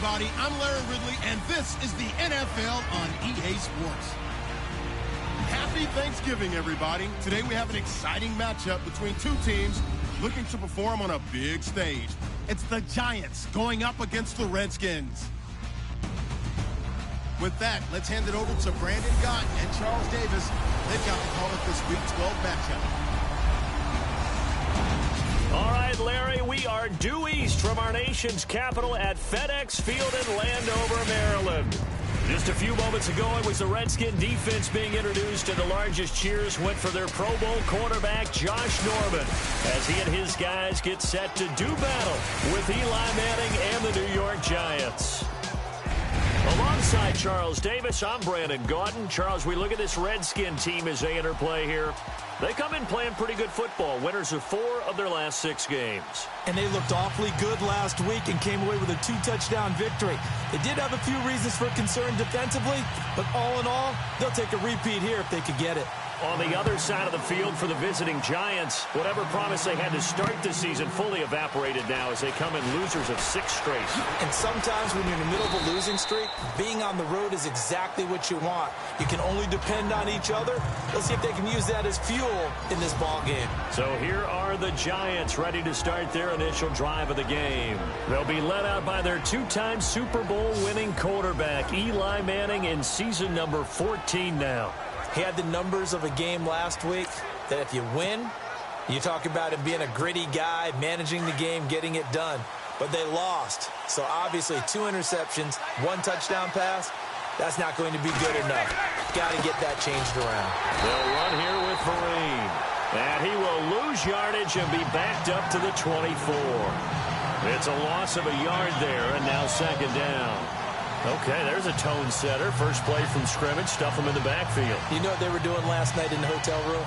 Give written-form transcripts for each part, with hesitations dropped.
everybody. I'm Larry Ridley, and this is the NFL on EA Sports. Happy Thanksgiving, everybody. Today we have an exciting matchup between two teams looking to perform on a big stage. It's the Giants going up against the Redskins. With that, let's hand it over to Brandon Gott and Charles Davis. They've got to call it this Week 12 matchup. All right, Larry, we are due east from our nation's capital at FedEx Field in Landover, Maryland. Just a few moments ago, it was the Redskin defense being introduced, and the largest cheers went for their Pro Bowl quarterback, Josh Norman, as he and his guys get set to do battle with Eli Manning and the New York Giants. Alongside Charles Davis, I'm Brandon Gaudin. Charles, we look at this Redskin team as they interplay here. They come in playing pretty good football. Winners of 4 of their last 6 games. And they looked awfully good last week and came away with a 2-touchdown victory. They did have a few reasons for concern defensively, but all in all, they'll take a repeat here if they could get it. On the other side of the field for the visiting Giants, whatever promise they had to start the season fully evaporated now as they come in losers of 6 straight. And sometimes when you're in the middle of a losing streak, being on the road is exactly what you want. You can only depend on each other. Let's see if they can use that as fuel in this ball game. So here are the Giants ready to start their initial drive of the game. They'll be led out by their 2-time Super Bowl winning quarterback, Eli Manning, in season number 14 now. He had the numbers of a game last week that if you win, you talk about him being a gritty guy, managing the game, getting it done. But they lost. So obviously 2 interceptions, 1 touchdown pass, that's not going to be good enough. Got to get that changed around. They'll run here with Vereen. And he will lose yardage and be backed up to the 24. It's a loss of a yard there, and now 2nd down. Okay, there's a tone setter. First play from scrimmage, stuff them in the backfield. You know what they were doing last night in the hotel room?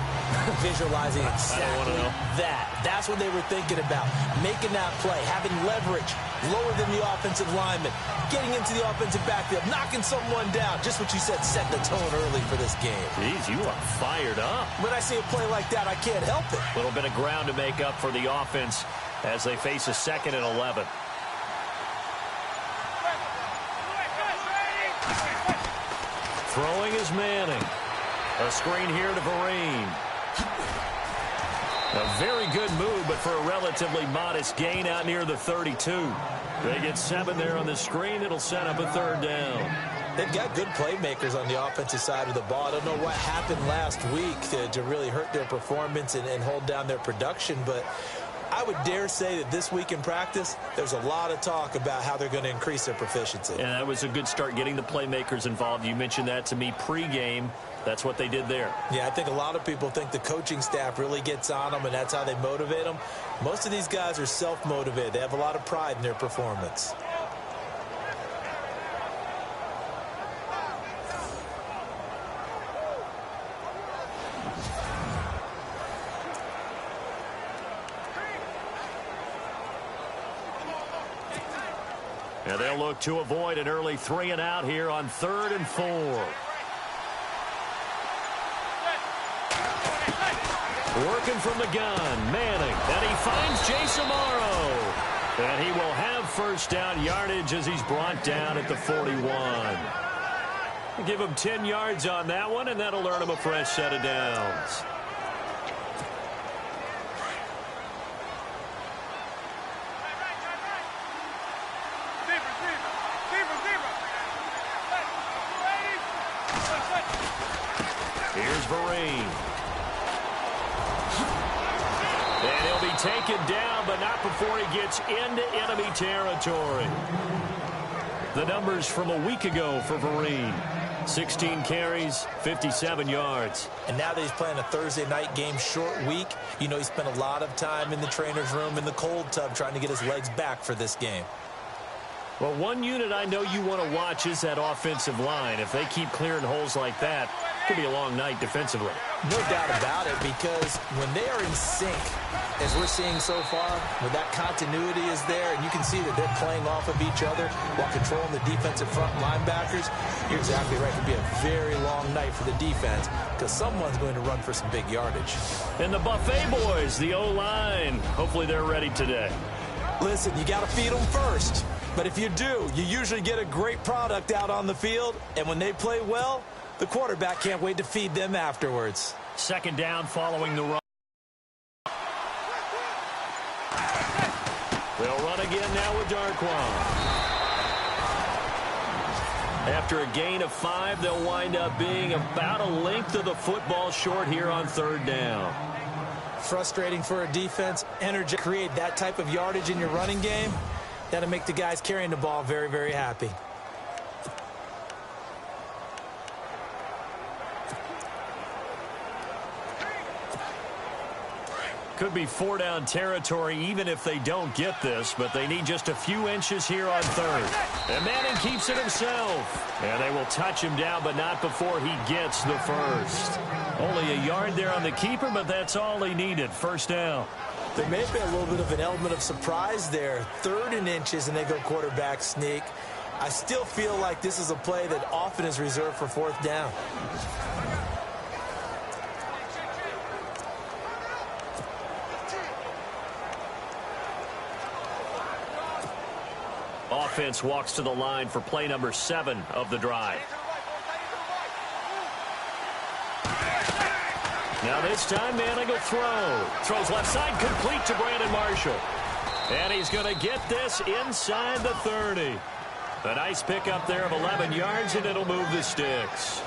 Visualizing exactly that. That's what they were thinking about. Making that play, having leverage, lower than the offensive lineman, getting into the offensive backfield, knocking someone down. Just what you said, set the tone early for this game. Jeez, you are fired up. When I see a play like that, I can't help it. A little bit of ground to make up for the offense as they face a 2nd and 11. Throwing is Manning. A screen here to Vereen. A very good move, but for a relatively modest gain out near the 32. They get 7 there on the screen. It'll set up a 3rd down. They've got good playmakers on the offensive side of the ball. I don't know what happened last week to really hurt their performance and hold down their production, but I would dare say that this week in practice, there's a lot of talk about how they're going to increase their proficiency. And that was a good start getting the playmakers involved. You mentioned that to me pregame. That's what they did there. Yeah, I think a lot of people think the coaching staff really gets on them, and that's how they motivate them. Most of these guys are self-motivated. They have a lot of pride in their performance. And they'll look to avoid an early 3 and out here on 3rd and 4. Working from the gun, Manning, and he finds Jason Morrow. And he will have 1st down yardage as he's brought down at the 41. Give him 10 yards on that one, and that'll earn him a fresh set of downs. Here's Vereen. And he'll be taken down, but not before he gets into enemy territory. The numbers from a week ago for Vereen. 16 carries, 57 yards. And now that he's playing a Thursday night game, short week, you know he spent a lot of time in the trainer's room, in the cold tub, trying to get his legs back for this game. Well, one unit I know you want to watch is that offensive line. If they keep clearing holes like that, it could be a long night defensively. No doubt about it, because when they are in sync, as we're seeing so far, when that continuity is there, and you can see that they're playing off of each other while controlling the defensive front linebackers, you're exactly right. It could be a very long night for the defense because someone's going to run for some big yardage. And the Buffet boys, the O-line, hopefully they're ready today. Listen, you got to feed them first. But if you do, you usually get a great product out on the field, and when they play well, the quarterback can't wait to feed them afterwards. Second down following the run. They'll run again now with Darquan. After a gain of 5, they'll wind up being about a length of the football short here on third down. Frustrating for a defense. Energy create that type of yardage in your running game. That'll make the guys carrying the ball very, very happy. Could be 4-down territory even if they don't get this, but they need just a few inches here on third. And Manning keeps it himself. And they will touch him down, but not before he gets the first. Only a yard there on the keeper, but that's all he needed. First down. There may have been a little bit of an element of surprise there. 3rd and inches, and they go quarterback sneak. I still feel like this is a play that often is reserved for 4th down. Offense walks to the line for play number 7 of the drive. Now this time Manning will throw. Throws left side, complete to Brandon Marshall. And he's going to get this inside the 30. A nice pickup there of 11 yards, and it'll move the sticks.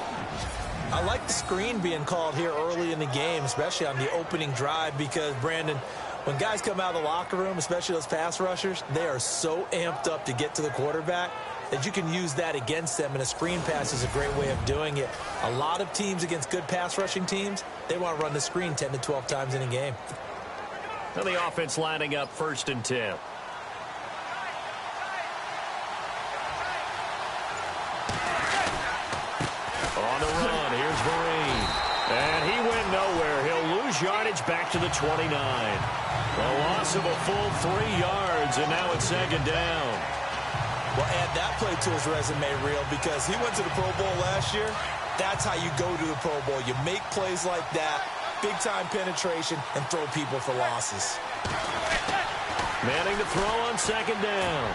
I like the screen being called here early in the game, especially on the opening drive, because, Brandon, when guys come out of the locker room, especially those pass rushers, they are so amped up to get to the quarterback that you can use that against them, and a screen pass is a great way of doing it. A lot of teams against good pass rushing teams, they want to run the screen 10 to 12 times in a game. And the offense lining up 1st and 10. On the run, here's Vereen. And he went nowhere. He'll lose yardage back to the 29. A loss of a full 3 yards, and now it's 2nd down. Well, add that play to his resume reel, because he went to the Pro Bowl last year. That's how you go to the Pro Bowl. You make plays like that, big-time penetration, and throw people for losses. Manning to throw on 2nd down.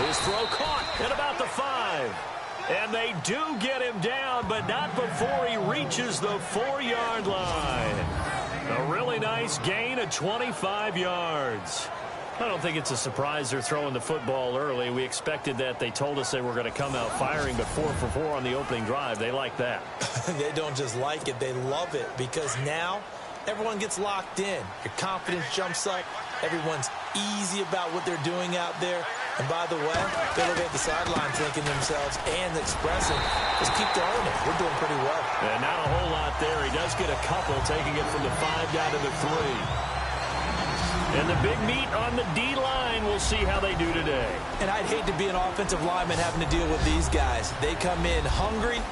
His throw caught at about the 5. And they do get him down, but not before he reaches the 4-yard line. A really nice gain of 25 yards. I don't think it's a surprise they're throwing the football early. We expected that. They told us they were going to come out firing, but 4 for 4 on the opening drive. They like that. They don't just like it. They love it, because now everyone gets locked in. Your confidence jumps up. Everyone's easy about what they're doing out there. And by the way, they look at the sideline thinking to themselves and expressing, just keep throwing it. We're doing pretty well. And not a whole lot there. He does get a couple, taking it from the 5 down to the 3. And the big meat on the D-line. We'll see how they do today. And I'd hate to be an offensive lineman having to deal with these guys. They come in hungry,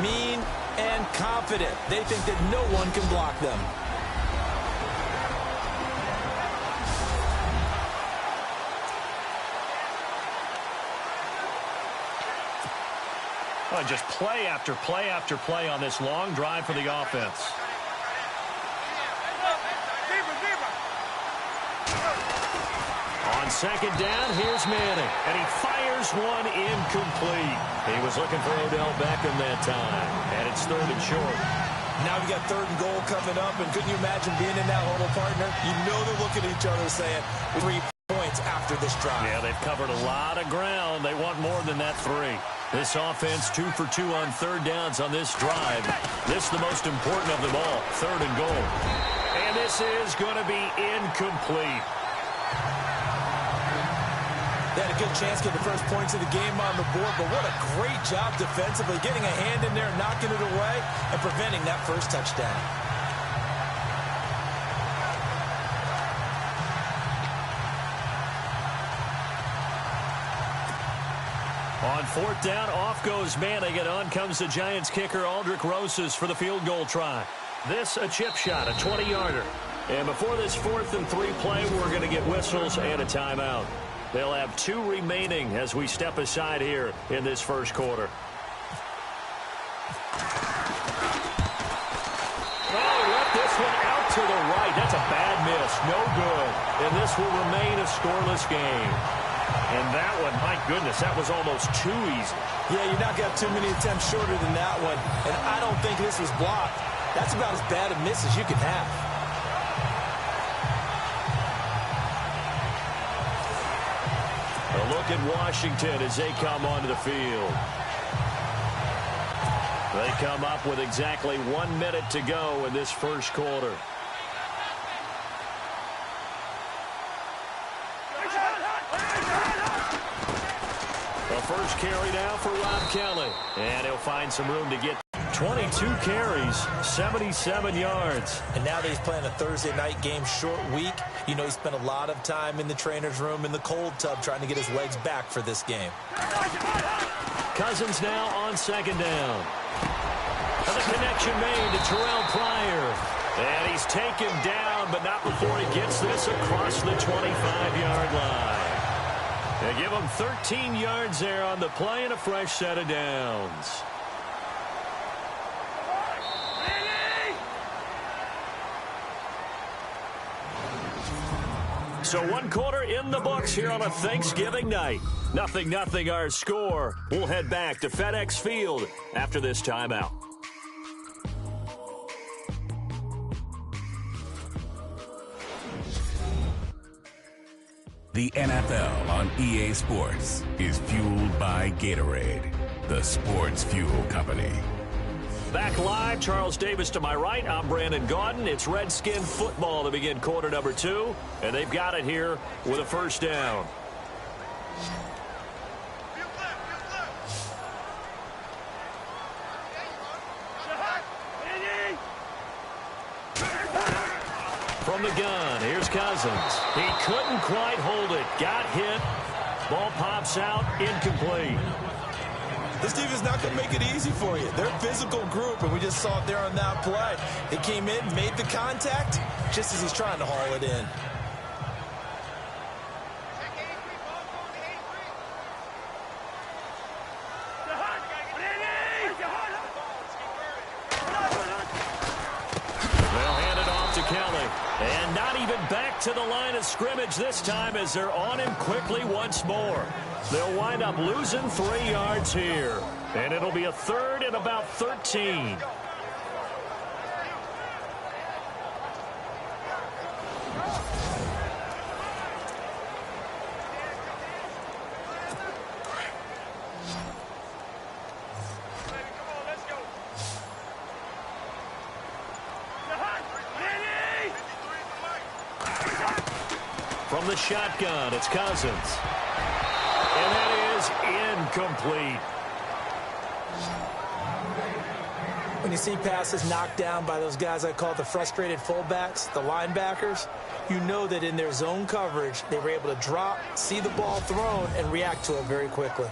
mean, and confident. They think that no one can block them. Oh, just play after play after play on this long drive for the offense. On 2nd down, here's Manning. And he fires one incomplete. He was looking for Odell Beckham that time. And it's 3rd and short. Now we got 3rd and goal coming up. And couldn't you imagine being in that huddle, partner? You know they're looking at each other saying 3 points after this drive. Yeah, they've covered a lot of ground. They want more than that 3. This offense 2 for 2 on 3rd downs on this drive. This is the most important of them all. 3rd and goal. And this is going to be incomplete. They had a good chance to get the first points of the game on the board, but what a great job defensively, getting a hand in there, knocking it away, and preventing that first touchdown. On 4th down, off goes Manning, and on comes the Giants kicker, Aldrick Rosas, for the field goal try. This a chip shot, a 20-yarder. And before this 4th and 3 play, we're going to get whistles and a timeout. They'll have 2 remaining as we step aside here in this first quarter. Oh, left this one out to the right. That's a bad miss. No good. And this will remain a scoreless game. And that one, my goodness, that was almost too easy. Yeah, you're not going to have too many attempts shorter than that one. And I don't think this was blocked. That's about as bad a miss as you can have. A look at Washington as they come onto the field. They come up with exactly 1 minute to go in this first quarter. The first carry now for Rob Kelly. And he'll find some room to get 22 carries, 77 yards. And now that he's playing a Thursday night game, short week, you know he spent a lot of time in the trainer's room in the cold tub trying to get his legs back for this game. Cousins now on second down. And the connection made to Terrell Pryor. And he's taken down, but not before he gets this across the 25-yard line. They give him 13 yards there on the play and a fresh set of downs. So 1 quarter in the books here on a Thanksgiving night. 0-0 our score. We'll head back to FedEx Field after this timeout. The NFL on EA Sports is fueled by Gatorade, the sports fuel company. Back live, Charles Davis to my right. I'm Brandon Gaudin. It's Redskin football to begin quarter number 2, and they've got it here with a first down. From the gun, here's Cousins. He couldn't quite hold it. Got hit. Ball pops out, incomplete. This team is not going to make it easy for you. They're a physical group, and we just saw it there on that play. They came in, made the contact, just as he's trying to haul it in. They'll hand it off to Kelly. And not even back to the line of scrimmage this time as they're on him quickly once more. They'll wind up losing 3 yards here. And it'll be a third and about 13. From the shotgun, it's Cousins. And that is incomplete. When you see passes knocked down by those guys I call the frustrated fullbacks, the linebackers, you know that in their zone coverage, they were able to drop, see the ball thrown, and react to it very quickly.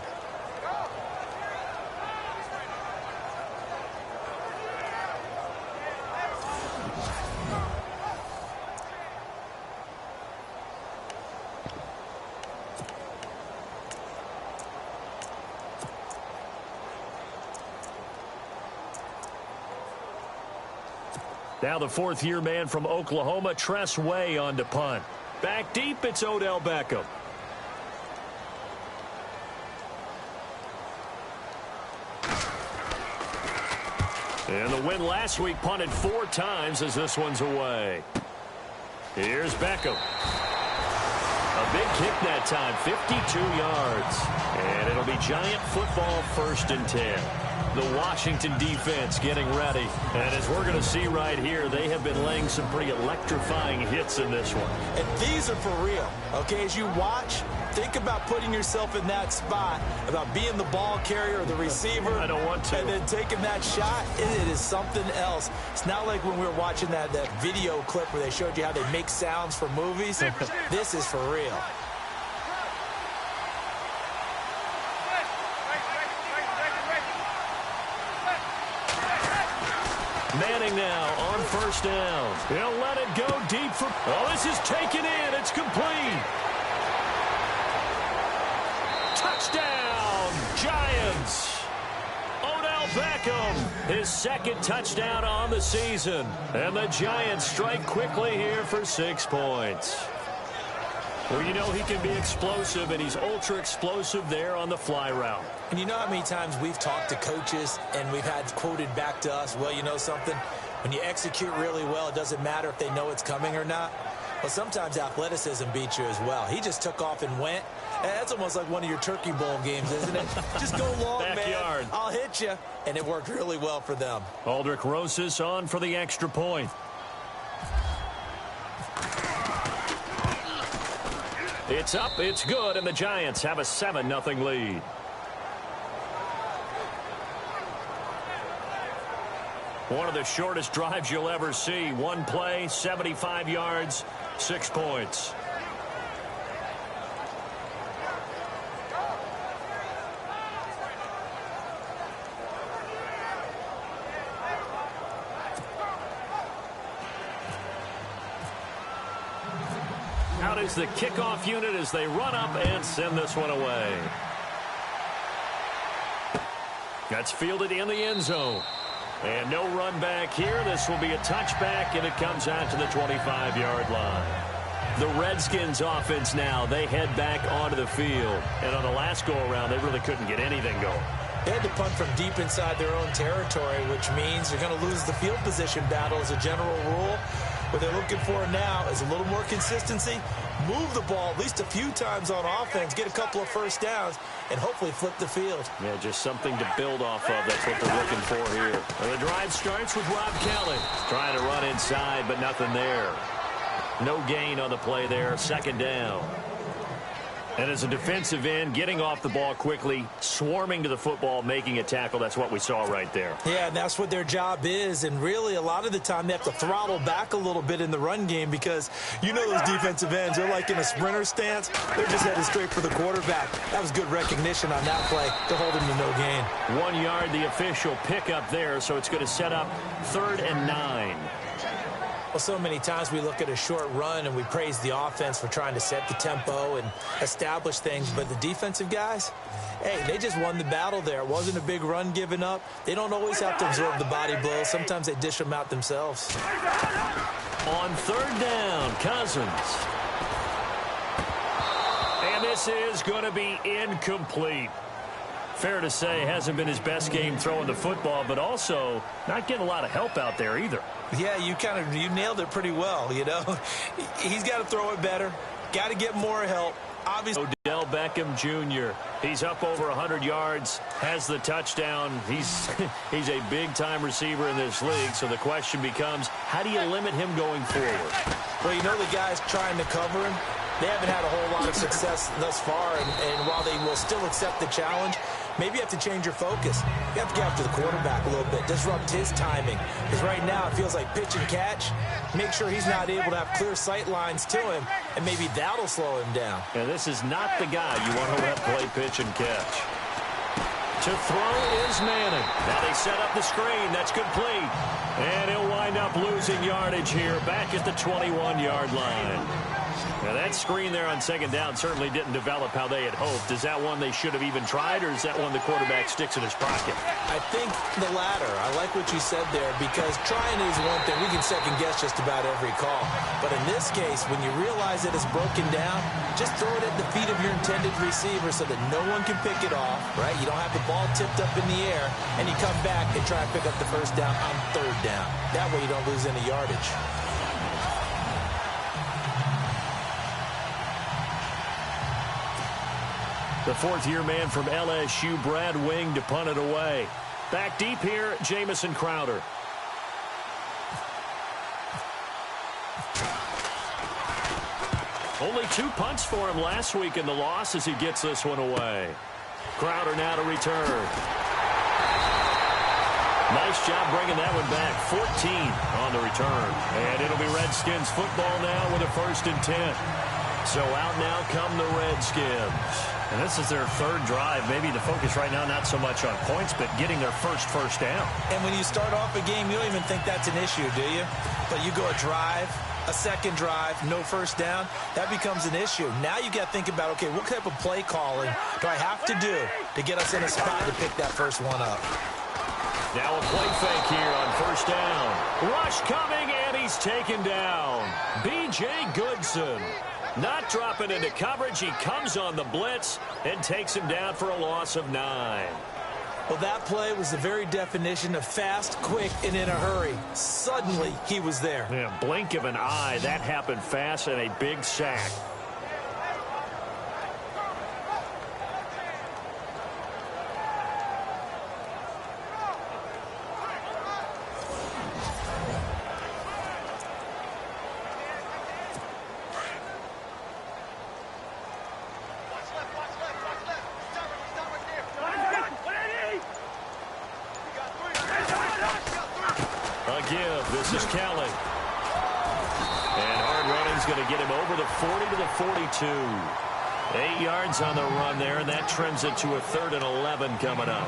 Now the fourth-year man from Oklahoma, Tress Way, on to punt. Back deep, it's Odell Beckham. And the win last week punted 4 times as this one's away. Here's Beckham. A big kick that time, 52 yards. And it'll be Giant football 1st and 10. The Washington defense getting ready. And as we're going to see right here, they have been laying some pretty electrifying hits in this one. And these are for real. Okay, as you watch, think about putting yourself in that spot, about being the ball carrier or the receiver. I don't want to. And then taking that shot, it is something else. It's not like when we were watching that video clip where they showed you how they make sounds for movies. This is for real. Manning now on 1st down. He'll let it go deep for... Oh, this is taken in. It's complete. Touchdown, Giants. Odell Beckham, his 2nd touchdown on the season. And the Giants strike quickly here for 6 points. Well, you know he can be explosive, and he's ultra-explosive there on the fly route. And you know how many times we've talked to coaches and we've had quoted back to us, well, you know something? When you execute really well, it doesn't matter if they know it's coming or not. Well, sometimes athleticism beats you as well. He just took off and went. And that's almost like one of your Turkey Bowl games, isn't it? Just go long, Backyard. man. I'll hit you. And it worked really well for them. Aldrich Rosas on for the extra point. It's up, it's good, and the Giants have a 7-0 lead. One of the shortest drives you'll ever see. One play, 75 yards, 6 points. Out is the kickoff unit as they run up and send this one away. That's fielded in the end zone. And no run back here. This will be a touchback, and it comes out to the 25-yard line. The Redskins offense now, they head back onto the field. And on the last go-around, they really couldn't get anything going. They had to punt from deep inside their own territory, which means they're going to lose the field position battle as a general rule. What they're looking for now is a little more consistency, move the ball at least a few times on offense, get a couple of first downs, and hopefully flip the field. Yeah, just something to build off of. That's what they're looking for here. And the drive starts with Rob Kelly. Trying to run inside, but nothing there. No gain on the play there. Second down. And as a defensive end, getting off the ball quickly, swarming to the football, making a tackle, that's what we saw right there. Yeah, and that's what their job is. And really, a lot of the time, they have to throttle back a little bit in the run game because you know those defensive ends, they're like in a sprinter stance. They're just headed straight for the quarterback. That was good recognition on that play to hold him to no gain. 1 yard, the official pickup there, so it's going to set up 3rd and 9. Well, so many times we look at a short run and we praise the offense for trying to set the tempo and establish things, but the defensive guys, hey, they just won the battle there. It wasn't a big run given up. They don't always have to absorb the body blows. Sometimes they dish them out themselves. On 3rd down, Cousins. And this is going to be incomplete. Fair to say, hasn't been his best game throwing the football, but also not getting a lot of help out there either. Yeah, you nailed it pretty well, you know. He's got to throw it better. Got to get more help. Obviously, Odell Beckham Jr. He's up over 100 yards, has the touchdown. He's a big-time receiver in this league, so the question becomes, how do you limit him going forward? Well, you know the guys trying to cover him, they haven't had a whole lot of success thus far, and while they will still accept the challenge, maybe you have to change your focus. You have to get after the quarterback a little bit, disrupt his timing. Because right now it feels like pitch and catch. Make sure he's not able to have clear sight lines to him, and maybe that'll slow him down. And this is not the guy you want to let play pitch and catch. To throw is Manning. Now they set up the screen. That's complete. And he'll wind up losing yardage here back at the 21-yard line. Now, that screen there on 2nd down certainly didn't develop how they had hoped. Is that one they should have even tried, or is that one the quarterback sticks in his pocket? I think the latter. I like what you said there, because trying is one thing. We can second-guess just about every call. But in this case, when you realize that it's broken down, just throw it at the feet of your intended receiver so that no one can pick it off, right? You don't have the ball tipped up in the air, and you come back and try to pick up the first down on 3rd down. That way you don't lose any yardage. The 4th-year man from LSU, Brad Wing, to punt it away. Back deep here, Jamison Crowder. Only 2 punts for him last week in the loss as he gets this one away. Crowder now to return. Nice job bringing that one back. 14 on the return. And it'll be Redskins football now with a 1st and 10. So out now come the Redskins. And this is their 3rd drive. Maybe the focus right now not so much on points, but getting their first down. And when you start off a game, you don't even think that's an issue, do you? But you go a drive, a 2nd drive, no first down, that becomes an issue. Now you got to think about, okay, what type of play calling do I have to do to get us in a spot to pick that first one up? Now a play fake here on 1st down. Rush coming, and he's taken down. B.J. Goodson. Not dropping into coverage. He comes on the blitz and takes him down for a loss of 9. Well, that play was the very definition of fast, quick, and in a hurry. Suddenly, he was there. Yeah, blink of an eye. That happened fast and a big sack. This is Kelly. And hard running's going to get him over the 40 to the 42. 8 yards on the run there, and that trims it to a 3rd and 11 coming up.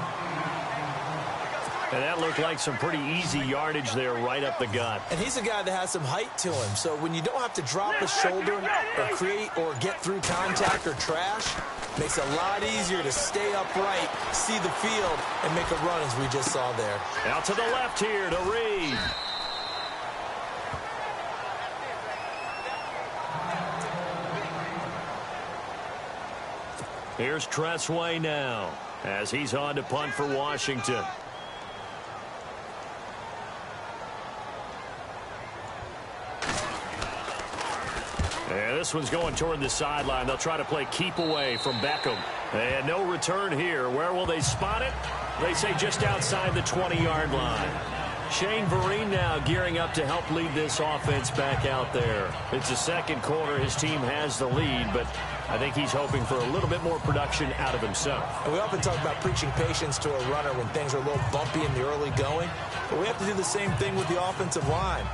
And that looked like some pretty easy yardage there right up the gut. And he's a guy that has some height to him, so when you don't have to drop a shoulder or create or get through contact or trash, makes it a lot easier to stay upright, see the field, and make a run as we just saw there. Out to the left here to Reed. Here's Tressway now as he's on to punt for Washington. And this one's going toward the sideline. They'll try to play keep away from Beckham. And no return here. Where will they spot it? They say just outside the 20-yard line. Shane Vereen now gearing up to help lead this offense back out there. It's the second quarter. His team has the lead, but I think he's hoping for a little bit more production out of himself. And we often talk about preaching patience to a runner when things are a little bumpy in the early going, but we have to do the same thing with the offensive line.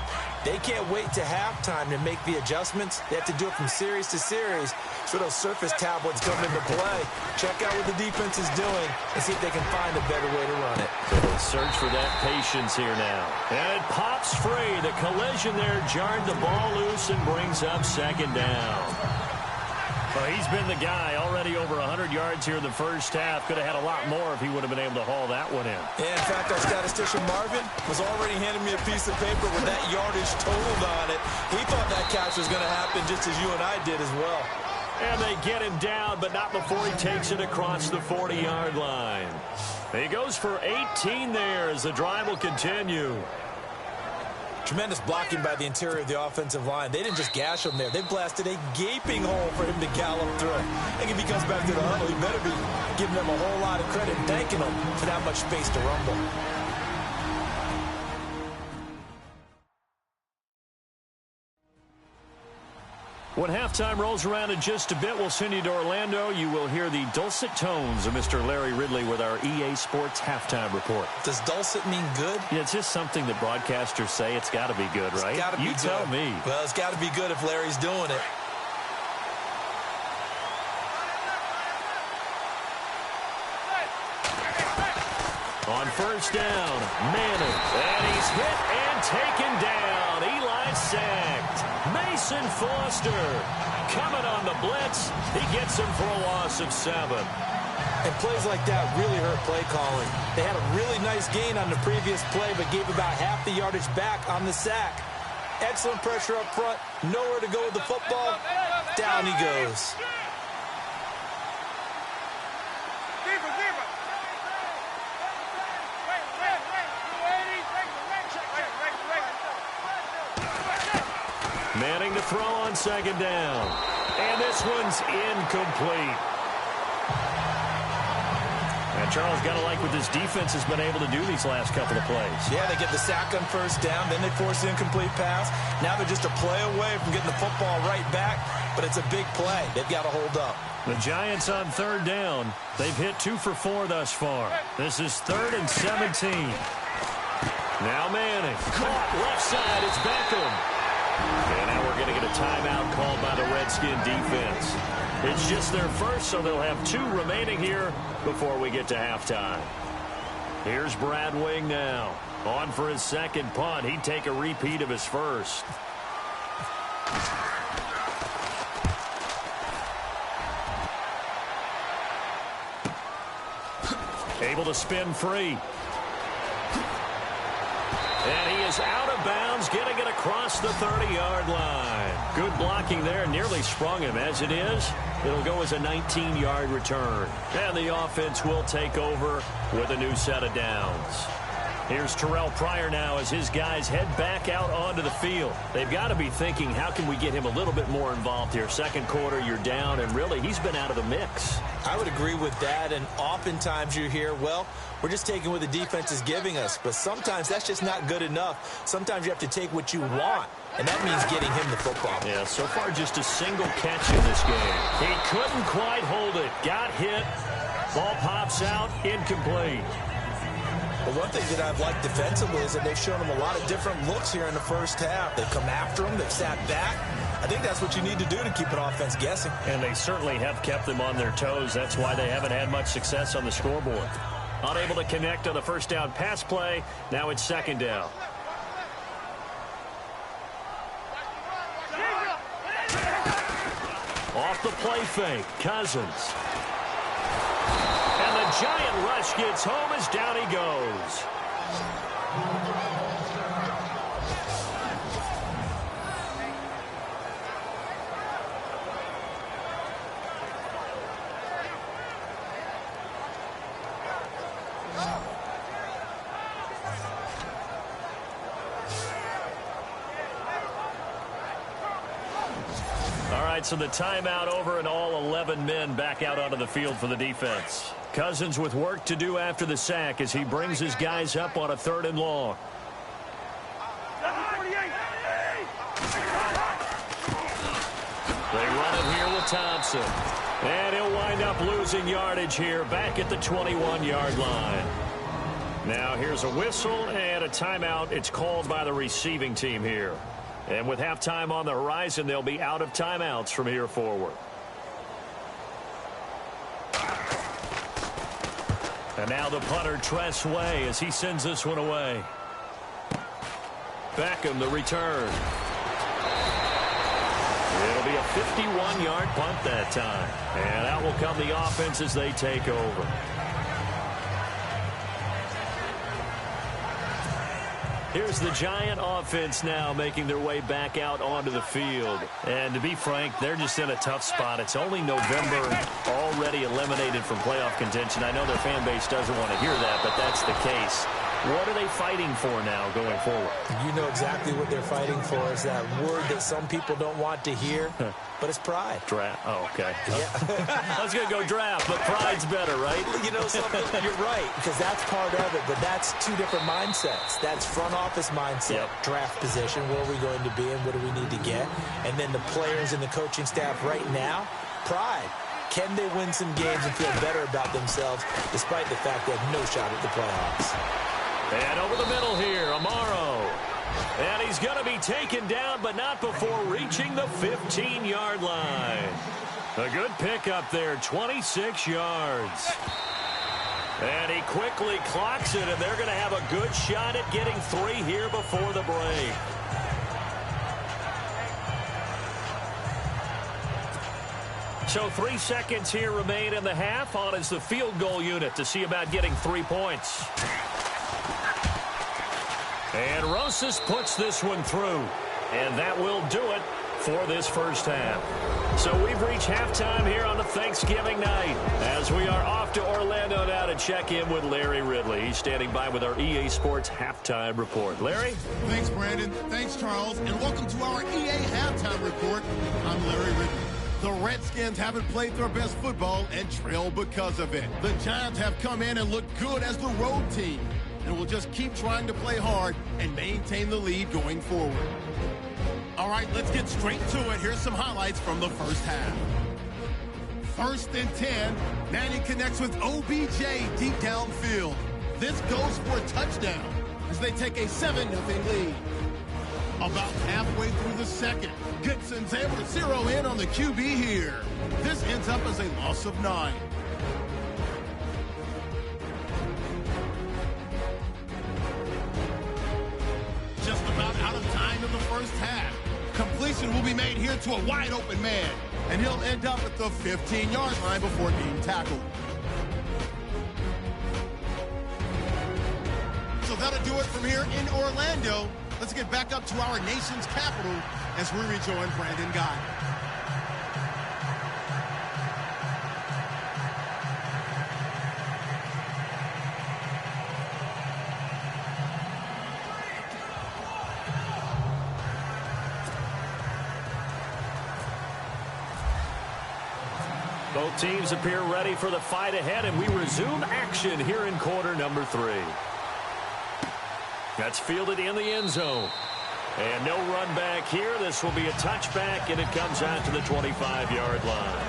They can't wait to halftime to make the adjustments. They have to do it from series to series so those surface tablets come into play. Check out what the defense is doing and see if they can find a better way to run it. So they'll search for that patience here now. And it pops free. The collision there jarred the ball loose and brings up 2nd down. Well, he's been the guy already over 100 yards here in the first half. Could have had a lot more if he would have been able to haul that one in. Yeah, in fact, our statistician Marvin was already handing me a piece of paper with that yardage totaled on it. He thought that catch was going to happen just as you and I did as well. And they get him down, but not before he takes it across the 40-yard line. He goes for 18 there as the drive will continue. Tremendous blocking by the interior of the offensive line. They didn't just gash him there. They blasted a gaping hole for him to gallop through. I think if he comes back to the huddle, he better be giving them a whole lot of credit and thanking them for that much space to rumble. When halftime rolls around in just a bit, we'll send you to Orlando. You will hear the dulcet tones of Mr. Larry Ridley with our EA Sports halftime report. Does dulcet mean good? Yeah, it's just something that broadcasters say. It's got to be good, right? It's got to be good. You tell me. Well, it's got to be good if Larry's doing it. On 1st down, Manning. And he's hit and taken down. Eli sacked. Mason Foster coming on the blitz. He gets him for a loss of 7. And plays like that really hurt play calling. They had a really nice gain on the previous play, but gave about half the yardage back on the sack. Excellent pressure up front. Nowhere to go with the football. Down he goes. Manning to throw on 2nd down. And this one's incomplete. And Charles, got to like what this defense has been able to do these last couple of plays. Yeah, they get the sack on 1st down, then they force the incomplete pass. Now they're just a play away from getting the football right back, but it's a big play. They've got to hold up. The Giants on 3rd down. They've hit 2 for 4 thus far. This is 3rd and 17. Now Manning. Caught left side. It's Beckham. And now we're going to get a timeout called by the Redskin defense. It's just their first, so they'll have 2 remaining here before we get to halftime. Here's Brad Wing now. On for his 2nd punt. He'd take a repeat of his first. Able to spin free. And he is out of bounds, getting it across the 30-yard line. Good blocking there, nearly sprung him. As it is, it'll go as a 19-yard return. And the offense will take over with a new set of downs. Here's Terrell Pryor now as his guys head back out onto the field. They've got to be thinking, how can we get him a little bit more involved here? Second quarter, you're down, and really, he's been out of the mix. I would agree with that, and oftentimes you hear, well, we're just taking what the defense is giving us. But sometimes that's just not good enough. Sometimes you have to take what you want, and that means getting him the football. Yeah, so far just a single catch in this game. He couldn't quite hold it. Got hit. Ball pops out. Incomplete. But one thing that I've liked defensively is that they've shown him a lot of different looks here in the first half. They've come after him. They've sat back. I think that's what you need to do to keep an offense guessing. And they certainly have kept them on their toes. That's why they haven't had much success on the scoreboard. Unable to connect on the first down pass play. Now it's second down. Off the play fake, Cousins. And the giant rush gets home as down he goes. So the timeout over and all 11 men back out onto the field for the defense. Cousins with work to do after the sack as he brings his guys up on a 3rd and long. They run it here with Thompson. And he'll wind up losing yardage here back at the 21-yard line. Now here's a whistle and a timeout. It's called by the receiving team here. And with halftime on the horizon, they'll be out of timeouts from here forward. And now the punter, Tress Way, as he sends this one away. Beckham, the return. It'll be a 51-yard punt that time. And out will come the offense as they take over. Here's the Giant offense now making their way back out onto the field. And to be frank, they're just in a tough spot. It's only November, already eliminated from playoff contention. I know their fan base doesn't want to hear that, but that's the case. What are they fighting for now going forward? You know exactly what they're fighting for is that word that some people don't want to hear, but it's pride. Draft. Oh, okay. Yeah. I was going to go draft, but pride's better, right? You know something? You're right, because that's part of it, but that's two different mindsets. That's front office mindset, draft position, where are we going to be and what do we need to get? And then the players and the coaching staff right now, pride. Can they win some games and feel better about themselves despite the fact they have no shot at the playoffs? And over the middle here, Amaro. And he's going to be taken down, but not before reaching the 15-yard line. A good pickup there, 26 yards. And he quickly clocks it, and they're going to have a good shot at getting 3 here before the break. So 3 seconds here remain in the half. On is the field goal unit to see about getting 3 points. And Rosas puts this one through. And that will do it for this first half. So we've reached halftime here on the Thanksgiving night as we are off to Orlando now to check in with Larry Ridley. He's standing by with our EA Sports Halftime Report. Larry? Thanks, Brandon. Thanks, Charles. And welcome to our EA Halftime Report. I'm Larry Ridley. The Redskins haven't played their best football and trail because of it. The Giants have come in and looked good as the road team, and will just keep trying to play hard and maintain the lead going forward. All right, let's get straight to it. Here's some highlights from the first half. 1st and 10, Manning connects with OBJ deep downfield. This goes for a touchdown as they take a 7-0 lead. About halfway through the second, Gibson's able to zero in on the QB here. This ends up as a loss of 9. Just about out of time in the first half. Completion will be made here to a wide open man, and he'll end up at the 15-yard line before being tackled. So that'll do it from here in Orlando. Let's get back up to our nation's capital as we rejoin Brandon Guy. Both teams appear ready for the fight ahead, and we resume action here in quarter number 3. That's fielded in the end zone. And no run back here. This will be a touchback, and it comes out to the 25-yard line.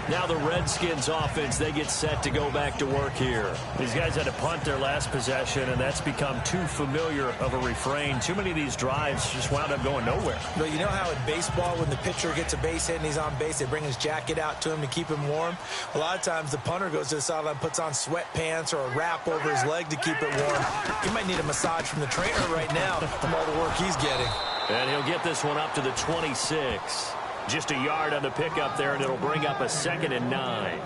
Now the Redskins offense, they get set to go back to work here. These guys had to punt their last possession, and that's become too familiar of a refrain. Too many of these drives just wound up going nowhere. Well, you know how in baseball when the pitcher gets a base hit and he's on base, they bring his jacket out to him to keep him warm? A lot of times the punter goes to the sideline, puts on sweatpants or a wrap over his leg to keep it warm. He might need a massage from the trainer right now from all the work he's getting. And he'll get this one up to the 26. Just a yard on the pickup there, and it'll bring up a 2nd and 9.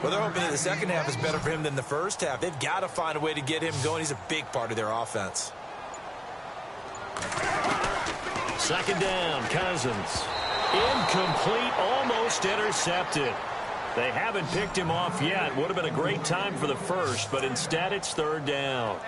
Well, they're hoping that the second half is better for him than the first half. They've got to find a way to get him going. He's a big part of their offense. 2nd down, Cousins. Incomplete, almost intercepted. They haven't picked him off yet. Would have been a great time for the first, but instead it's 3rd down.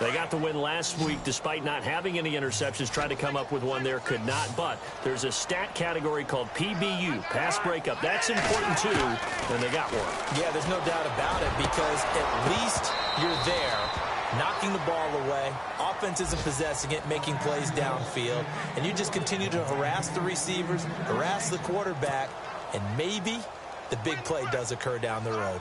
They got the win last week despite not having any interceptions. Tried to come up with one there, could not. But there's a stat category called PBU, pass breakup. That's important too, and they got one. Yeah, there's no doubt about it because at least you're there, knocking the ball away. Offense isn't possessing it, making plays downfield. And you just continue to harass the receivers, harass the quarterback, and maybe the big play does occur down the road.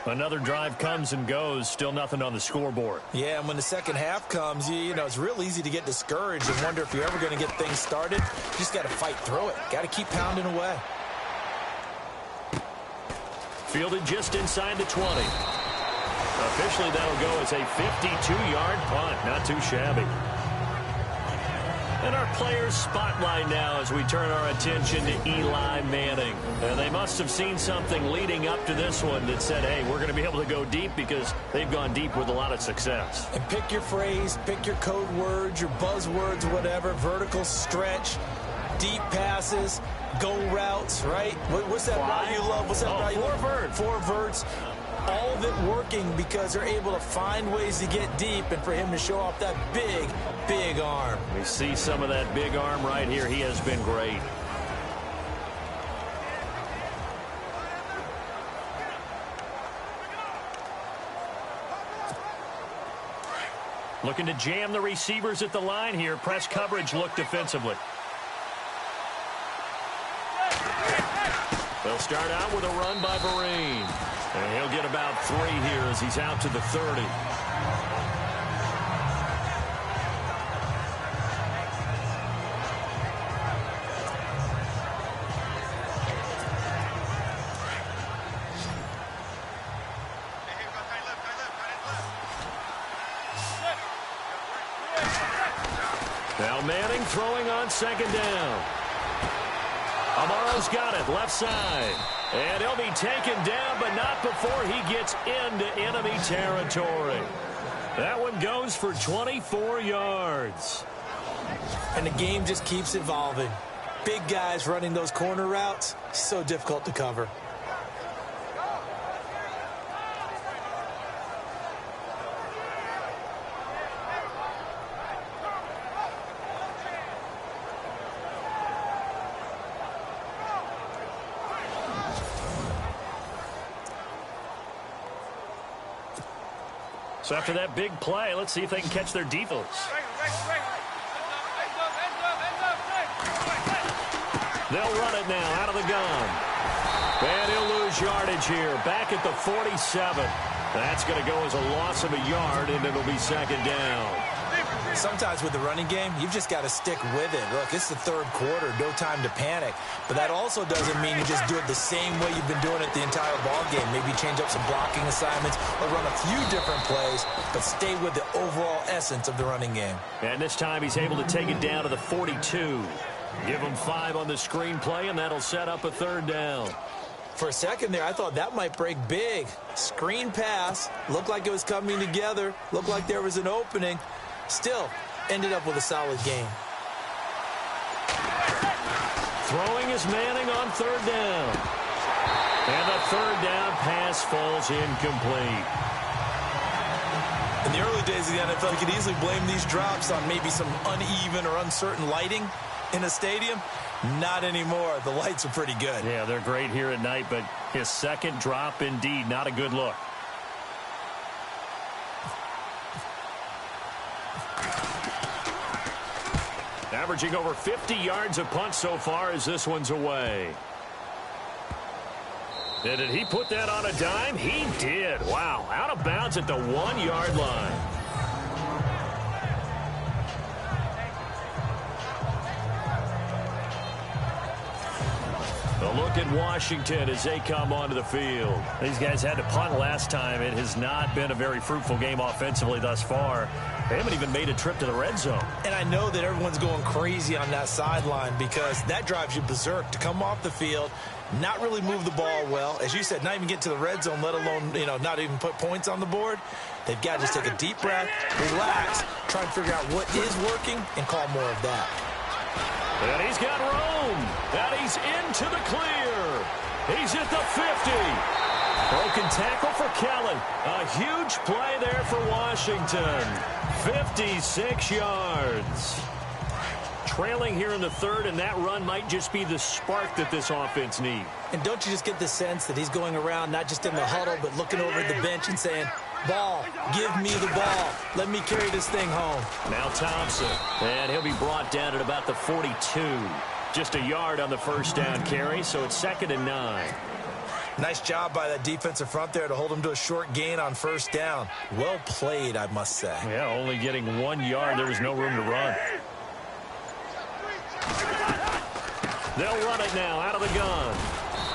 Another drive comes and goes, still nothing on the scoreboard. Yeah, and when the second half comes, you know, it's real easy to get discouraged and wonder if you're ever going to get things started. You just got to fight through it. Got to keep pounding away. Fielded just inside the 20. Officially, that'll go as a 52-yard punt. Not too shabby. And our players spotlight now as we turn our attention to Eli Manning. And they must have seen something leading up to this one that said, hey, we're going to be able to go deep because they've gone deep with a lot of success. And pick your phrase, pick your code words, your buzzwords, whatever, vertical stretch, deep passes, go routes, right? What's that route you love? What's that route you love? Four verts. All of it working because they're able to find ways to get deep and for him to show off that big, big arm. We see some of that big arm right here. He has been great. Looking to jam the receivers at the line here. Press coverage look defensively. They'll start out with a run by Vereen. And he'll get about 3 here as he's out to the 30. Now Manning throwing on 2nd down. Amaro's got it, left side. And he'll be taken down, but not before he gets into enemy territory. That one goes for 24 yards. And the game just keeps evolving. Big guys running those corner routes, so difficult to cover. So after that big play, let's see if they can catch their defense. They'll run it now out of the gun. And he'll lose yardage here. Back at the 47. That's going to go as a loss of a yard, and it'll be 2nd down. Sometimes with the running game, you've just got to stick with it. Look, it's the 3rd quarter, no time to panic. But that also doesn't mean you just do it the same way you've been doing it the entire ball game. Maybe change up some blocking assignments or run a few different plays, but stay with the overall essence of the running game. And this time he's able to take it down to the 42. Give him 5 on the screen play, and that'll set up a 3rd down. For a second there, I thought that might break big. Screen pass. Looked like it was coming together. Looked like there was an opening. Still, ended up with a solid game. Throwing is Manning on third down. And the third down pass falls incomplete. In the early days of the NFL, you could easily blame these drops on maybe some uneven or uncertain lighting in a stadium. Not anymore. The lights are pretty good. Yeah, they're great here at night, but his second drop, indeed, not a good look. Averaging over 50 yards a punt so far as this one's away. And did he put that on a dime? He did. Wow. Out of bounds at the 1-yard line. A look at Washington as they come onto the field. These guys had to punt last time. It has not been a very fruitful game offensively thus far. They haven't even made a trip to the red zone. And I know that everyone's going crazy on that sideline because that drives you berserk to come off the field, not really move the ball well. As you said, not even get to the red zone, let alone, not even put points on the board. They've got to just take a deep breath, relax, try and figure out what is working, and call more of that. And he's got room. And he's into the clear. He's at the 50. Broken tackle for Kellen. A huge play there for Washington. 56 yards. Trailing here in the third, and that run might just be the spark that this offense needs. And don't you just get the sense that he's going around, not just in the huddle, but looking over at the bench and saying, ball, give me the ball. Let me carry this thing home. Now Thompson, and he'll be brought down at about the 42. Just a yard on the first down carry, so it's 2nd and 9. Nice job by that defensive front there to hold him to a short gain on first down. Well played, I must say. Yeah, only getting 1 yard. There was no room to run. They'll run it now out of the gun.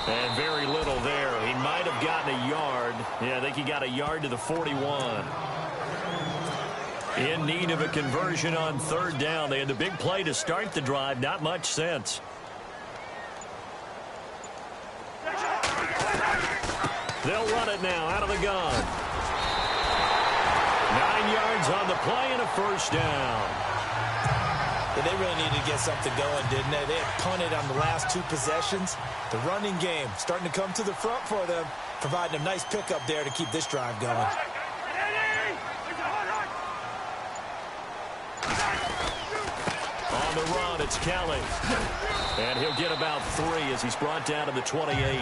And very little there. He might have gotten a yard. Yeah, I think he got a yard to the 41. In need of a conversion on third down. They had the big play to start the drive. Not much sense. They'll run it now out of the gun. 9 yards on the play and a first down. Yeah, they really needed to get something going, didn't they? They had punted on the last 2 possessions. The running game starting to come to the front for them, providing a nice pickup there to keep this drive going. On the run, it's Kelly. And he'll get about 3 as he's brought down to the 28.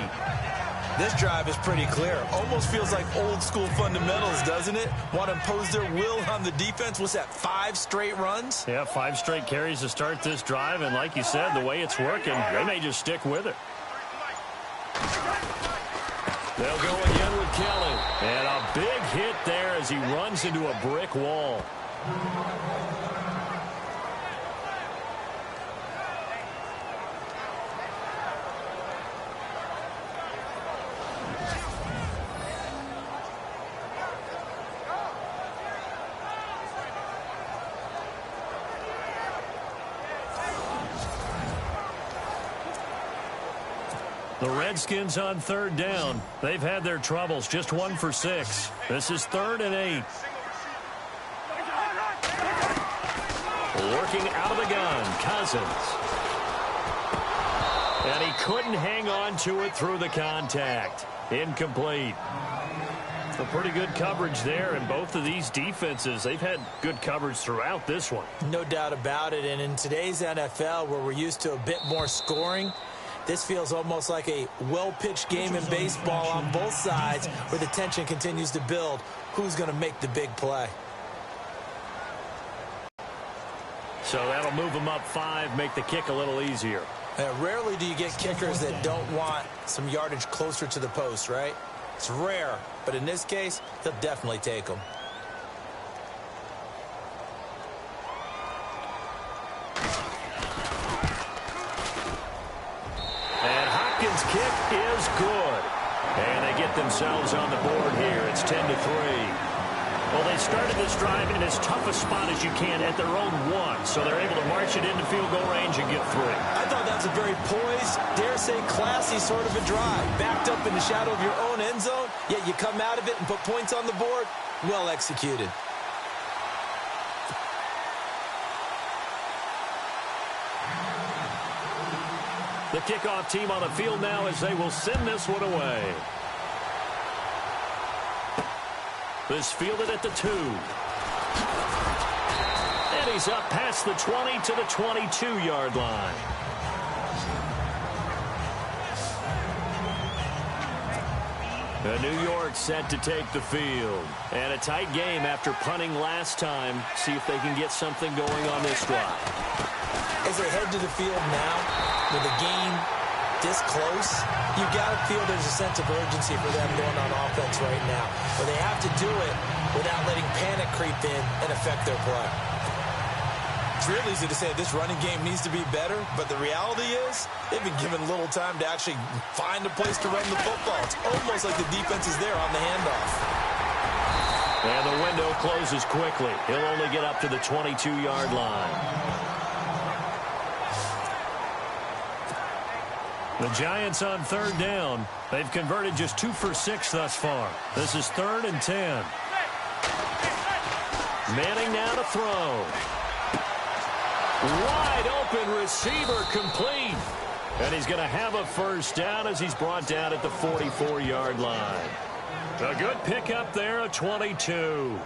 This drive is pretty clear. Almost feels like old school fundamentals, doesn't it? Want to impose their will on the defense. What's that, 5 straight runs? Yeah, 5 straight carries to start this drive. And like you said, the way it's working, they may just stick with it. They'll go again with Kelly. And a big hit there as he runs into a brick wall. The Redskins on third down. They've had their troubles. Just 1 for 6. This is 3rd and 8. Working out of the gun, Cousins. And he couldn't hang on to it through the contact. Incomplete. So pretty good coverage there, and both of these defenses, they've had good coverage throughout this one. No doubt about it, and in today's NFL, where we're used to a bit more scoring, this feels almost like a well-pitched game in baseball on both sides where the tension continues to build. Who's going to make the big play? So that'll move them up 5, make the kick a little easier. Rarely do you get kickers that don't want some yardage closer to the post, right? It's rare, but in this case, he'll definitely take them. Kick is good. And they get themselves on the board here. It's 10-3. Well, they started this drive in as tough a spot as you can at their own 1, so they're able to march it into field goal range and get 3. I thought that's a very poised, dare say classy sort of a drive. Backed up in the shadow of your own end zone, yet you come out of it and put points on the board. Well executed. The kickoff team on the field now as they will send this one away. This fielded at the 2. And he's up past the 20 to the 22-yard line. New York set to take the field. And a tight game after punting last time. See if they can get something going on this drive. As they head to the field now, with a game this close, you got to feel there's a sense of urgency for them going on offense right now. But they have to do it without letting panic creep in and affect their play. It's real easy to say this running game needs to be better, but the reality is they've been given little time to actually find a place to run the football. It's almost like the defense is there on the handoff. And the window closes quickly. He'll only get up to the 22-yard line. The Giants on 3rd down. They've converted just 2 for 6 thus far. This is 3rd and 10. Manning now to throw. Wide open receiver complete. And he's going to have a first down as he's brought down at the 44-yard line. A good pickup there, a 22.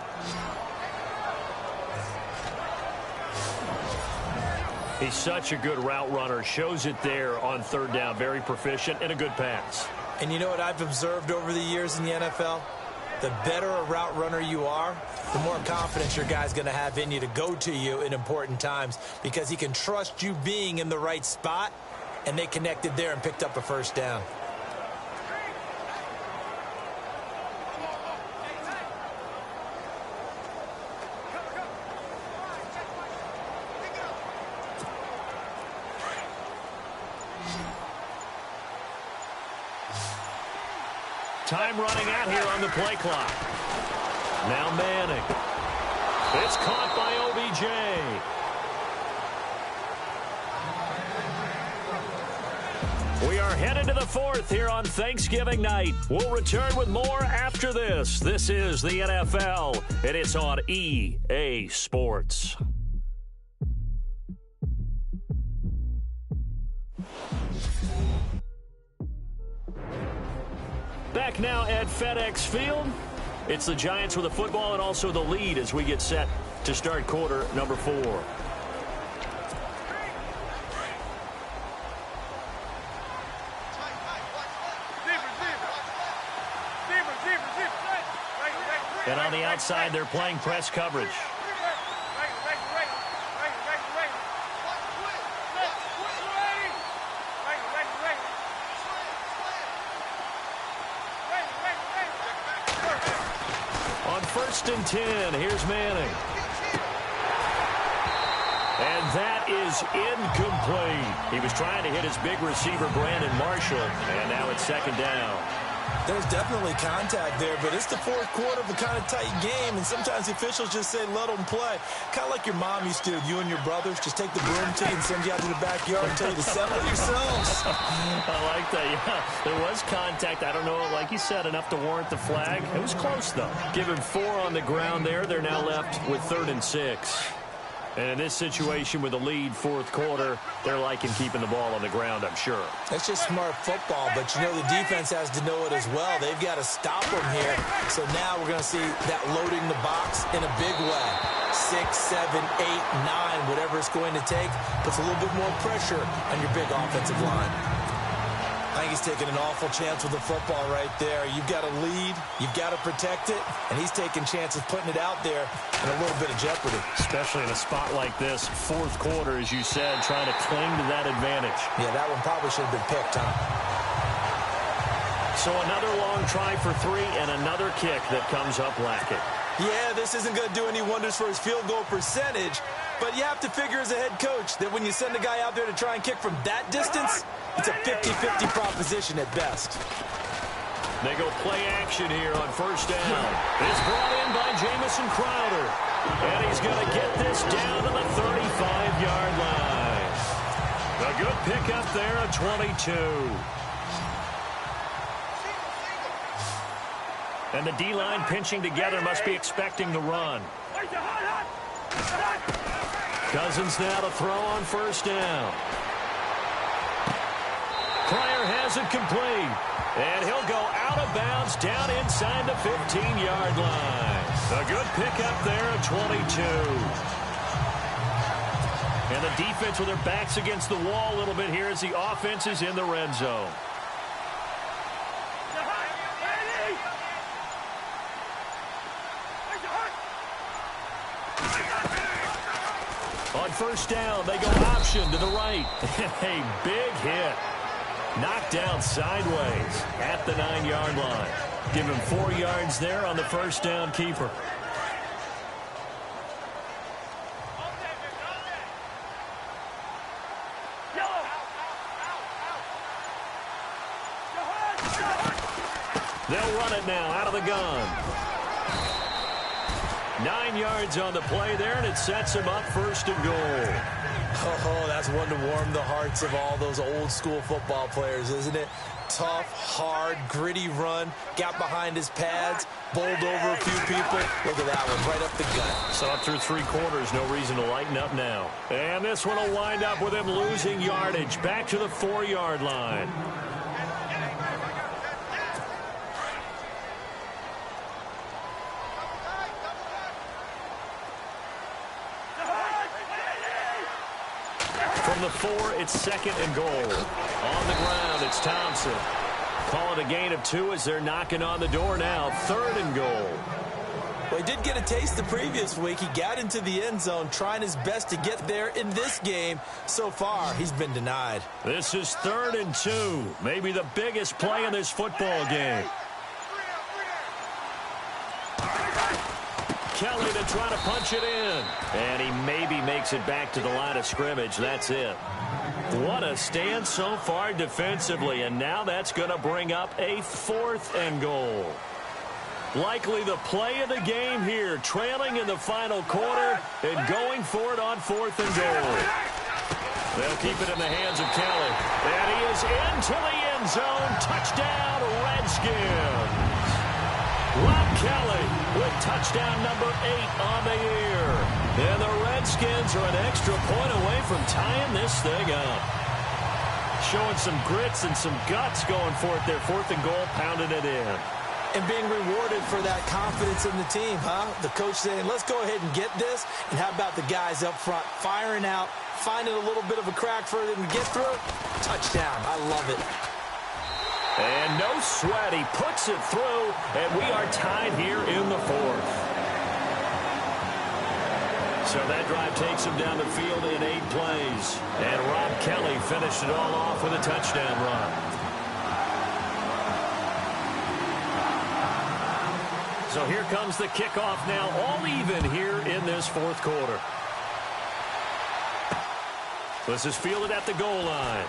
He's such a good route runner. Shows it there on 3rd down. Very proficient and a good pass. And you know what I've observed over the years in the NFL? The better a route runner you are, the more confidence your guy's going to have in you to go to you in important times because he can trust you being in the right spot, and they connected there and picked up a first down. Time running out here on the play clock. Now Manning. It's caught by OBJ. We are headed to the 4th here on Thanksgiving night. We'll return with more after this. This is the NFL, and it's on EA Sports. Back now at FedEx Field. It's the Giants with the football and also the lead as we get set to start quarter number 4. And on the outside, they're playing press coverage. On 1st and 10, here's Manning. And that is incomplete. He was trying to hit his big receiver, Brandon Marshall, and now it's 2nd down. There's definitely contact there, but it's the 4th quarter of a kind of tight game, and sometimes the officials just say, let them play. Kind of like your mom used to, you and your brothers, just take the broom to you and send you out to the backyard and tell you to settle yourselves. I like that, yeah. There was contact. I don't know, like you said, enough to warrant the flag. It was close, though. Given 4 on the ground there, they're now left with 3rd and 6. And in this situation with the lead 4th quarter, they're liking keeping the ball on the ground, I'm sure. That's just smart football, but you know the defense has to know it as well. They've got to stop them here. So now we're going to see that loading the box in a big way. 6, 7, 8, 9, whatever it's going to take, puts a little bit more pressure on your big offensive line. I think he's taking an awful chance with the football right there. You've got to lead, you've got to protect it, and he's taking chances putting it out there in a little bit of jeopardy. Especially in a spot like this, 4th quarter, as you said, trying to cling to that advantage. Yeah, that one probably should have been picked, huh? So another long try for 3 and another kick that comes up lacking. Yeah, this isn't going to do any wonders for his field goal percentage, but you have to figure as a head coach that when you send a guy out there to try and kick from that distance, it's a 50-50 proposition at best. They go play action here on first down. It's brought in by Jamison Crowder. And he's going to get this down to the 35-yard line. A good pickup there at 22. And the D-line pinching together must be expecting the run. Cousins now to throw on first down. Pryor has it complete. And he'll go out of bounds down inside the 15-yard line. A good pickup there at 22. And the defense with their backs against the wall a little bit here as the offense is in the red zone. On first down, they go option to the right. A big hit. Knocked down sideways at the 9-yard line. Give him 4 yards there on the first down keeper. They'll run it now out of the gun. 9 yards on the play there, and it sets him up first and goal. Oh, that's one to warm the hearts of all those old-school football players, isn't it? Tough, hard, gritty run. Got behind his pads, bowled over a few people. Look at that one, right up the gut. So up through 3 quarters, no reason to lighten up now. And this one will wind up with him losing yardage. Back to the 4-yard line. From the 4, it's second and goal. On the ground, it's Thompson. Call it a gain of 2 as they're knocking on the door now. 3rd and goal. Well, he did get a taste the previous week. He got into the end zone, trying his best to get there in this game. So far, he's been denied. This is 3rd and 2. Maybe the biggest play in this football game. Kelly to try to punch it in. And he maybe makes it back to the line of scrimmage. That's it. What a stand so far defensively. And now that's going to bring up a 4th and goal. Likely the play of the game here. Trailing in the final quarter and going for it on 4th and goal. They'll keep it in the hands of Kelly. And he is into the end zone. Touchdown, Redskins. Rob Kelly with touchdown number 8 on the year. And the Redskins are an extra point away from tying this thing up. Showing some grits and some guts going for it there. 4th and goal, pounding it in. And being rewarded for that confidence in the team, huh? The coach saying, let's go ahead and get this. And how about the guys up front firing out, finding a little bit of a crack for them to get through? Touchdown. I love it. And no sweat. He puts it through, and we are tied here in the 4th. So that drive takes him down the field in 8 plays. And Rob Kelly finished it all off with a touchdown run. So here comes the kickoff now, all even here in this 4th quarter. This is fielded at the goal line.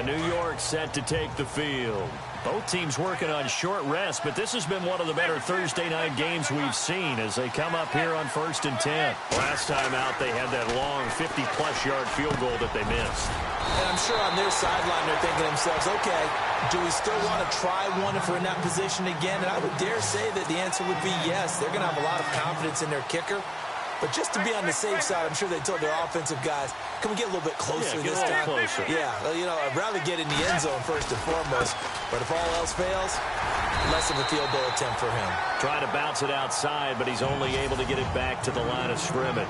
New York set to take the field. Both teams working on short rest, but this has been one of the better Thursday night games we've seen as they come up here on 1st and 10. Last time out, they had that long 50-plus yard field goal that they missed. And I'm sure on their sideline they're thinking to themselves, okay, do we still want to try one if we're in that position again? And I would dare say that the answer would be yes. They're going to have a lot of confidence in their kicker. But just to be on the safe side, I'm sure they told their offensive guys, can we get a little bit closer this time? Closer. Yeah, you know, I'd rather get in the end zone first and foremost. But if all else fails, less of a field goal attempt for him. Trying to bounce it outside, but he's only able to get it back to the line of scrimmage.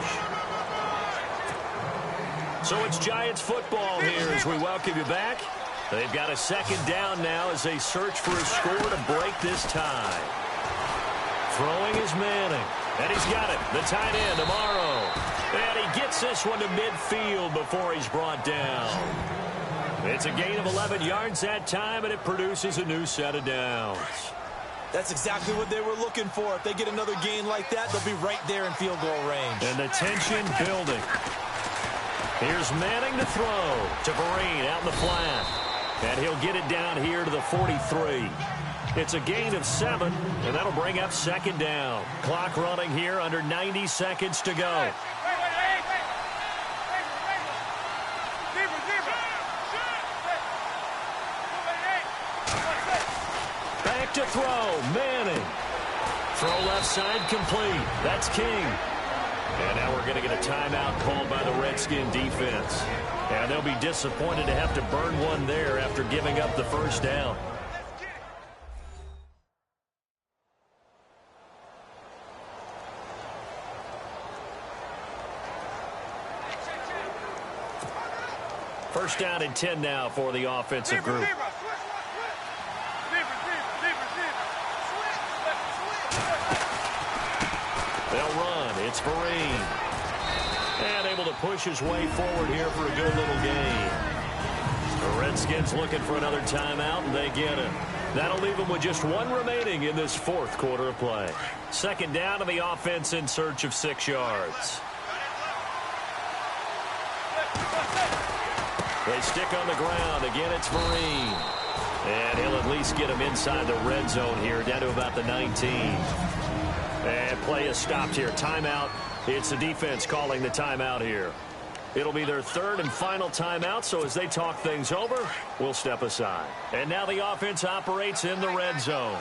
So it's Giants football here as we welcome you back. They've got a 2nd down now as they search for a score to break this tie. Throwing is Manning. And he's got it. The tight end, Amaro. And he gets this one to midfield before he's brought down. It's a gain of 11 yards that time, and it produces a new set of downs. That's exactly what they were looking for. If they get another gain like that, they'll be right there in field goal range. And the tension building. Here's Manning to throw to Vereen out in the flat. And he'll get it down here to the 43. It's a gain of 7, and that'll bring up second down. Clock running here, under 90 seconds to go. Back to throw, Manning. Throw left side complete. That's King. And now we're going to get a timeout called by the Redskin defense. And they'll be disappointed to have to burn one there after giving up the first down. First down and 10 now for the offensive group. They'll run. It's Vereen. And able to push his way forward here for a good little gain. The Redskins looking for another timeout, and they get it. That'll leave them with just one remaining in this fourth quarter of play. Second down, and the offense in search of 6 yards. They stick on the ground. Again, it's Vereen. And he'll at least get him inside the red zone here, down to about the 19. And play is stopped here. Timeout. It's the defense calling the timeout here. It'll be their third and final timeout, so as they talk things over, we'll step aside. And now the offense operates in the red zone.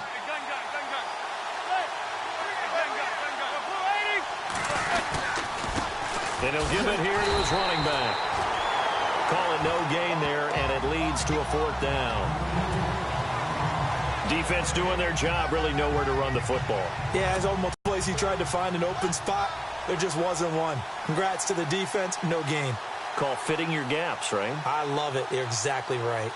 And he'll give it here to his running back. Call it no gain there, and it leads to a fourth down. Defense doing their job, really nowhere to run the football. Yeah, as almost place he tried to find an open spot, there just wasn't one. Congrats to the defense, no gain. Call fitting your gaps, right? I love it. You're exactly right.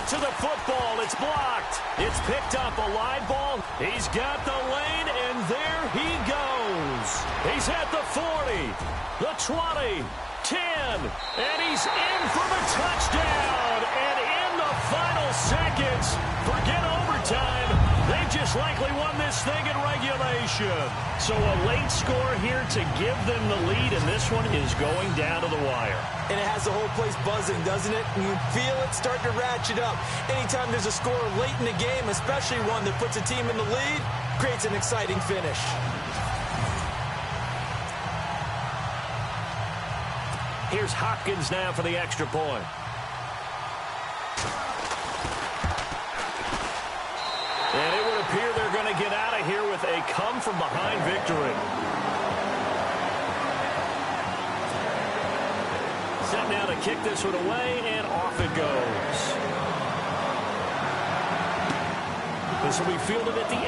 To the football, it's blocked. It's picked up, a live ball. He's got the lane, and there he goes. He's at the 40, the 20, 10, and he's in for the touchdown. And in the final seconds, forget overtime. They've just likely won this thing in regulation. So a late score here to give them the lead, and this one is going down to the wire. And it has the whole place buzzing, doesn't it? And you feel it start to ratchet up. Anytime there's a score late in the game, especially one that puts a team in the lead, creates an exciting finish. Here's Hopkins now for the extra point. And it would appear they're going to get out of here with a come-from-behind victory. Set now to kick this one away, and off it goes. This will be fielded at the 8.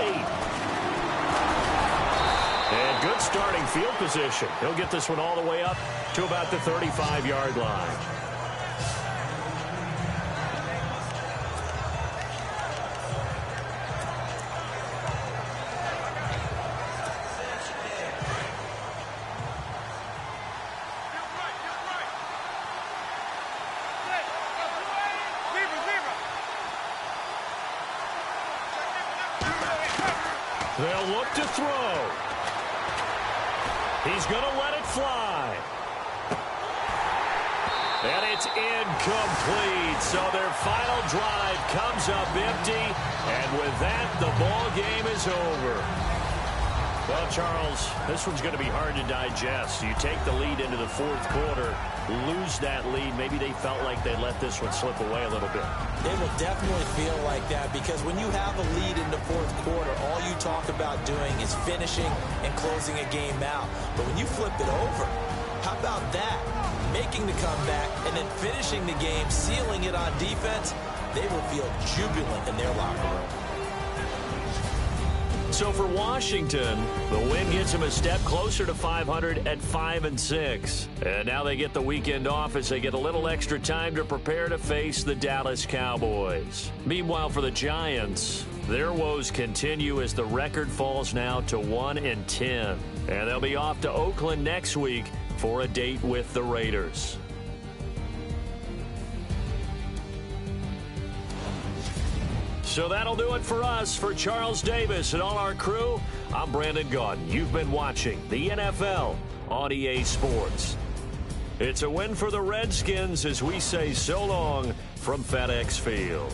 And good starting field position. He'll get this one all the way up to about the 35-yard line. They'll look to throw. He's going to let it fly. And it's incomplete. So their final drive comes up empty. And with that, the ball game is over. Well, Charles, this one's going to be hard to digest. You take the lead into the fourth quarter, lose that lead. Maybe they felt like they let this one slip away a little bit. They will definitely feel like that because when you have a lead in the fourth quarter, all you talk about doing is finishing and closing a game out. But when you flip it over, how about that? Making the comeback and then finishing the game, sealing it on defense, they will feel jubilant in their locker room. So for Washington, the win gets them a step closer to 500 at 5-6. And now they get the weekend off as they get a little extra time to prepare to face the Dallas Cowboys. Meanwhile, for the Giants, their woes continue as the record falls now to 1-10. And they'll be off to Oakland next week for a date with the Raiders. So that'll do it for us. For Charles Davis and all our crew, I'm Brandon Gaudin. You've been watching the NFL on EA Sports. It's a win for the Redskins as we say so long from FedEx Field.